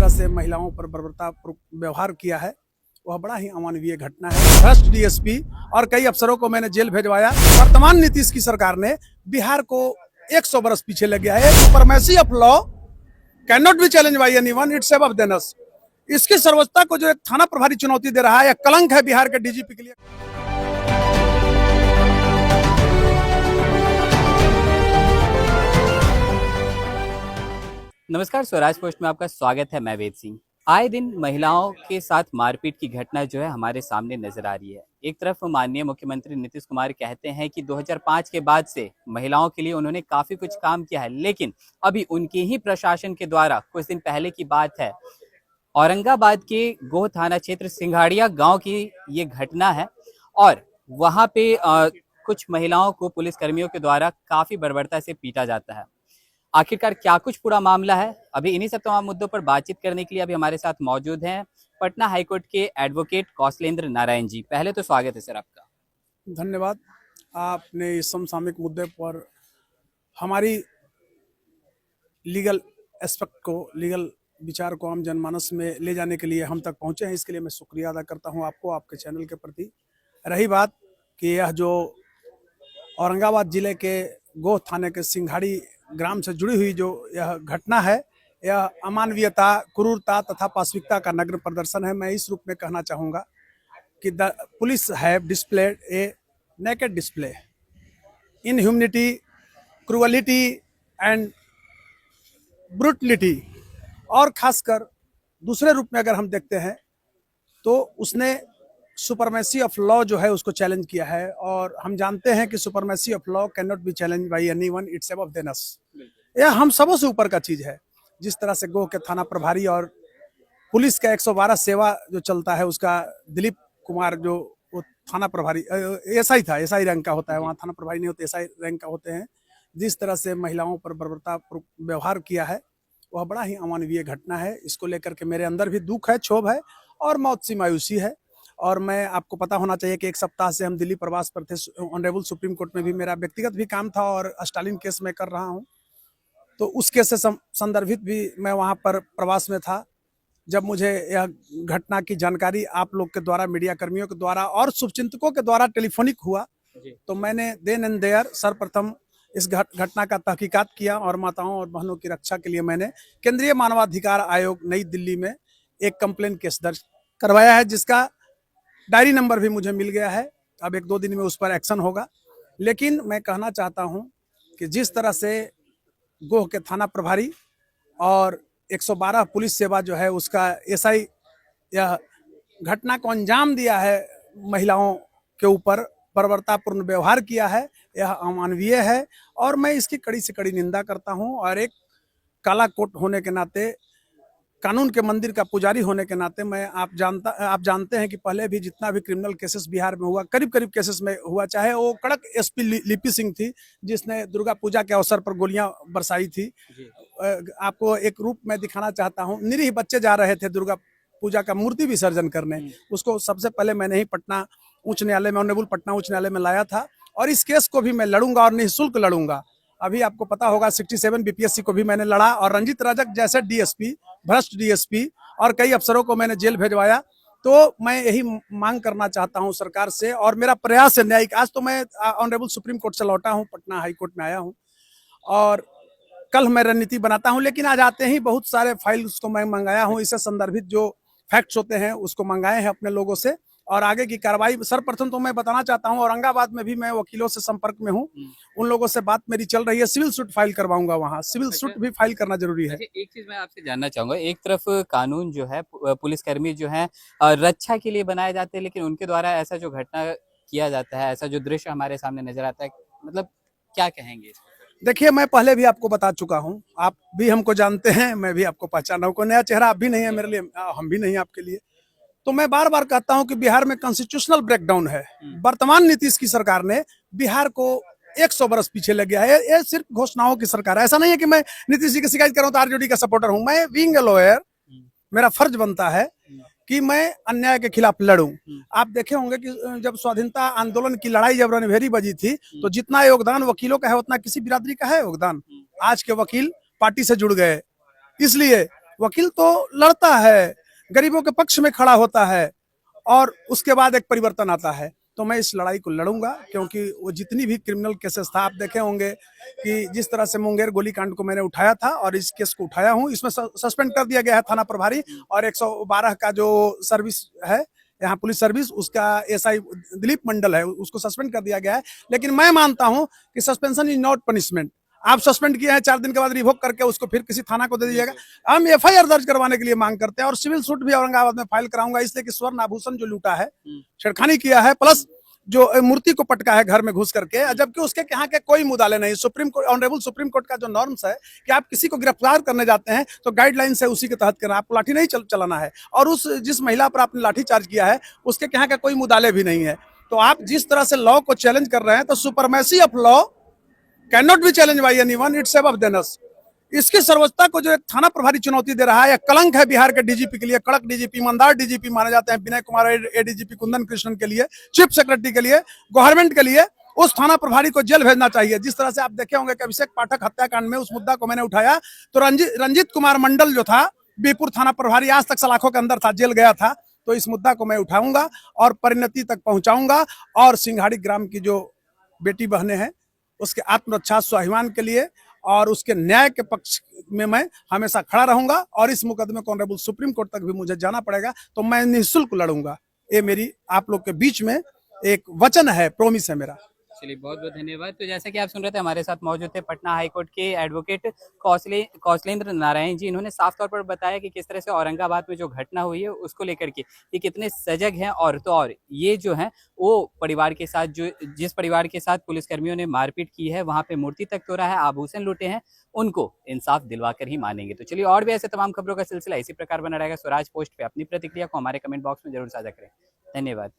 तरह से महिलाओं पर बर्बरता व्यवहार किया है वह बड़ा ही अमानवीय घटना है। भ्रष्ट डीएसपी और कई अफसरों को मैंने जेल भेजवाया। वर्तमान नीतीश की सरकार ने बिहार को 100 बरस पीछे ले गया है। Supremacy of law can not be challenge by anyone, it's above than us. इसकी सर्वोच्चता को जो एक थाना प्रभारी चुनौती दे रहा है, यह कलंक है बिहार के डीजीपी के लिए। नमस्कार, स्वराज पोस्ट में आपका स्वागत है। मैं वेद सिंह। आए दिन महिलाओं के साथ मारपीट की घटना जो है हमारे सामने नजर आ रही है। एक तरफ माननीय मुख्यमंत्री नीतीश कुमार कहते हैं कि 2005 के बाद से महिलाओं के लिए उन्होंने काफी कुछ काम किया है, लेकिन अभी उनके ही प्रशासन के द्वारा कुछ दिन पहले की बात है, औरंगाबाद के गोह थाना क्षेत्र सिंघाड़िया गांव की ये घटना है और वहां पे कुछ महिलाओं को पुलिस कर्मियों के द्वारा काफी बर्बरता से पीटा जाता है। आखिरकार क्या कुछ पूरा मामला है, अभी इन्हीं सब तमाम मुद्दों पर बातचीत करने के लिए अभी हमारे साथ मौजूद हैं पटना हाईकोर्ट के एडवोकेट कौशलेंद्र नारायण जी। पहले तो स्वागत है सर आपका। धन्यवाद। आपने इस समसामयिक मुद्दे पर हमारी लीगल एस्पेक्ट को, लीगल विचार को आम जनमानस में ले जाने के लिए हम तक पहुंचे हैं, इसके लिए मैं शुक्रिया अदा करता हूं आपको, आपके चैनल के प्रति। रही बात कि यह जो औरंगाबाद जिले के गोह थाने के सिंघाड़ी ग्राम से जुड़ी हुई जो यह घटना है, यह अमानवीयता, क्रूरता तथा पाशविकता का नग्न प्रदर्शन है। मैं इस रूप में कहना चाहूँगा कि the police have displayed a naked display inhumanity, cruelty and brutality. और खासकर दूसरे रूप में अगर हम देखते हैं तो उसने सुपरमेसी ऑफ लॉ जो है उसको चैलेंज किया है, और हम जानते हैं कि supremacy of law can not be challenge by anyone, it's above than us. यह हम सबों से ऊपर का चीज है। जिस तरह से गोह के थाना प्रभारी और पुलिस का 112 सेवा जो चलता है, उसका दिलीप कुमार जो वो थाना प्रभारी एसआई था, एसआई रैंक का होता है, वहाँ थाना प्रभारी नहीं होते, एसआई रैंक का होते हैं। जिस तरह से महिलाओं पर बर्बरता व्यवहार किया है वह बड़ा ही अमानवीय घटना है। इसको लेकर के मेरे अंदर भी दुख है, क्षोभ है और मौत सी मायूसी है। और मैं, आपको पता होना चाहिए कि एक सप्ताह से हम दिल्ली प्रवास पर थे। ऑनरेबल सुप्रीम कोर्ट में भी मेरा व्यक्तिगत भी काम था और स्टालिन केस में कर रहा हूं, तो उस केस से संदर्भित भी मैं वहां पर प्रवास में था। जब मुझे यह घटना की जानकारी आप लोग के द्वारा, मीडिया कर्मियों के द्वारा और शुभचिंतकों के द्वारा टेलीफोनिक हुआ, तो मैंने देन एंड देयर सर्वप्रथम इस घटना का तहकीकात किया और माताओं और बहनों की रक्षा के लिए मैंने केंद्रीय मानवाधिकार आयोग नई दिल्ली में एक कंप्लेन केस दर्ज करवाया है, जिसका डायरी नंबर भी मुझे मिल गया है। अब 1-2 दिन में उस पर एक्शन होगा। लेकिन मैं कहना चाहता हूं कि जिस तरह से गोह के थाना प्रभारी और 112 पुलिस सेवा जो है उसका एसआई यह घटना को अंजाम दिया है, महिलाओं के ऊपर बर्बरतापूर्ण व्यवहार किया है, यह अमानवीय है और मैं इसकी कड़ी से कड़ी निंदा करता हूं। और एक काला कोट होने के नाते, कानून के मंदिर का पुजारी होने के नाते, मैं आप जानते हैं कि पहले भी जितना भी क्रिमिनल केसेस बिहार में हुआ, करीब केसेस में हुआ, चाहे वो कड़क एसपी लिपि सिंह थी जिसने दुर्गा पूजा के अवसर पर गोलियां बरसाई थी। आपको एक रूप में दिखाना चाहता हूं, निरीह बच्चे जा रहे थे दुर्गा पूजा का मूर्ति विसर्जन करने, उसको सबसे पहले मैंने ही पटना उच्च न्यायालय में, ऑनरेबल पटना उच्च न्यायालय में लाया था। और इस केस को भी मैं लड़ूंगा और निःशुल्क लड़ूंगा। अभी आपको पता होगा 67 बीपीएससी को भी मैंने लड़ा और रंजीत रजक जैसे डीएसपी, भ्रष्ट डीएसपी और कई अफसरों को मैंने जेल भेजवाया। तो मैं यही मांग करना चाहता हूं सरकार से, और मेरा प्रयास है न्यायिक। आज तो मैं ऑनरेबल सुप्रीम कोर्ट से लौटा हूं, पटना हाई कोर्ट में आया हूं और कल मैं रणनीति बनाता हूं, लेकिन आज आते ही बहुत सारे फाइल्स को मैं मंगाया हूं। इससे संदर्भित जो फैक्ट्स होते हैं उसको मंगाए हैं अपने लोगों से, और आगे की कार्रवाई। सर्वप्रथम तो मैं बताना चाहता हूं, औरंगाबाद में भी मैं वकीलों से संपर्क में हूं, उन लोगों से बात मेरी चल रही है। सिविल सूट फाइल करवाऊंगा, वहां सिविल सूट भी फाइल करना जरूरी है। एक चीज मैं आपसे जानना चाहूंगा, एक तरफ कानून जो है, पुलिसकर्मी जो है रक्षा के लिए बनाए जाते हैं, लेकिन उनके द्वारा ऐसा जो घटना किया जाता है, ऐसा जो दृश्य हमारे सामने नजर आता है, मतलब क्या कहेंगे? देखिए, मैं पहले भी आपको बता चुका हूं, आप भी हमको जानते हैं, मैं भी आपको पहचाना हूं। कोई नया चेहरा आप भी नहीं है मेरे लिए, हम भी नहीं आपके लिए। तो मैं बार बार कहता हूं कि बिहार में कॉन्स्टिट्यूशनल ब्रेकडाउन है। वर्तमान नीतीश की सरकार ने बिहार को 100 बरस पीछे ले गया है। ये सिर्फ घोषणाओं की सरकार है। ऐसा नहीं है कि मैं नीतीश जी की शिकायत कर रहा हूं तो आरजेडी का सपोर्टर हूं। मैं बीइंग ए लॉयर, मेरा फर्ज बनता है कि मैं अन्याय के खिलाफ लड़ूं। आप देखे होंगे कि जब स्वाधीनता आंदोलन की लड़ाई जब रणभेरी बजी थी, तो जितना योगदान वकीलों का है उतना किसी बिरादरी का है योगदान। आज के वकील पार्टी से जुड़ गए, इसलिए वकील तो लड़ता है, गरीबों के पक्ष में खड़ा होता है और उसके बाद एक परिवर्तन आता है। तो मैं इस लड़ाई को लड़ूंगा, क्योंकि वो जितनी भी क्रिमिनल केसेस था, आप देखे होंगे कि जिस तरह से मुंगेर गोलीकांड को मैंने उठाया था और इस केस को उठाया हूं, इसमें सस्पेंड कर दिया गया है थाना प्रभारी और 112 का जो सर्विस है यहाँ पुलिस सर्विस, उसका एसआई दिलीप मंडल है, उसको सस्पेंड कर दिया गया है। लेकिन मैं मानता हूं कि सस्पेंशन इज नॉट पनिशमेंट। आप सस्पेंड किए हैं, 4 दिन के बाद रिवोक करके उसको फिर किसी थाना को दे दीजिएगा। हम एफआईआर दर्ज करवाने के लिए मांग करते हैं और सिविल सूट भी औरंगाबाद में फाइल कराऊंगा, इसलिए कि स्वर्ण आभूषण जो लूटा है, छेड़खानी किया है, प्लस जो मूर्ति को पटका है घर में घुस करके, जबकि उसके यहाँ के कोई मुदाले नहीं। Supreme court, honourable supreme court का जो नॉर्म्स है कि आप किसी को गिरफ्तार करने जाते हैं तो गाइडलाइंस है उसी के तहत करना, आपको लाठी नहीं चलाना है। और उस जिस महिला पर आपने लाठी चार्ज किया है उसके यहाँ का कोई मुदाले भी नहीं है। तो आप जिस तरह से लॉ को चैलेंज कर रहे हैं, तो supremacy of law can not be challenge by anyone, it's above than us. इसकी सर्वोच्चता को जो एक थाना प्रभारी चुनौती दे रहा है, यह कलंक है बिहार के डीजीपी के लिए। कड़क डीजीपी, ईमानदार डीजीपी माने जाते हैं विनय कुमार एडीजीपी कुंदन कृष्णन के लिए, चीफ सेक्रेटरी के लिए, गवर्नमेंट के लिए। उस थाना प्रभारी को जेल भेजना चाहिए। जिस तरह से आप देखे होंगे कि अभिषेक पाठक हत्याकांड में उस मुद्दा को मैंने उठाया, तो रंजीत कुमार मंडल जो था बीपुर थाना प्रभारी, आज तक सलाखों के अंदर था, जेल गया था। तो इस मुद्दा को मैं उठाऊंगा और परिणति तक पहुंचाऊंगा और सिंघाड़ी ग्राम की जो बेटी बहनें हैं उसके आत्मरक्षा स्वाभिमान के लिए और उसके न्याय के पक्ष में मैं हमेशा खड़ा रहूंगा। और इस मुकदमे को ऑनरेबल सुप्रीम कोर्ट तक भी मुझे जाना पड़ेगा तो मैं निःशुल्क लड़ूंगा। ये मेरी आप लोग के बीच में एक वचन है, प्रोमिस है मेरा। चलिए, बहुत बहुत धन्यवाद। तो जैसा कि आप सुन रहे थे, हमारे साथ मौजूद थे पटना हाईकोर्ट के एडवोकेट कौशलेंद्र नारायण जी। इन्होंने साफ तौर पर बताया कि किस तरह से औरंगाबाद में जो घटना हुई है उसको लेकर के ये कितने सजग हैं, और तो और ये जो है वो परिवार के साथ, जो जिस परिवार के साथ पुलिसकर्मियों ने मारपीट की है, वहां पे मूर्ति तक तोड़ा है, आभूषण लूटे हैं, उनको इंसाफ दिलवा कर ही मानेंगे। तो चलिए, और भी ऐसे तमाम खबरों का सिलसिला इसी प्रकार बना रहेगा। स्वराज पोस्ट पे अपनी प्रतिक्रिया को हमारे कमेंट बॉक्स में जरूर साझा करें। धन्यवाद।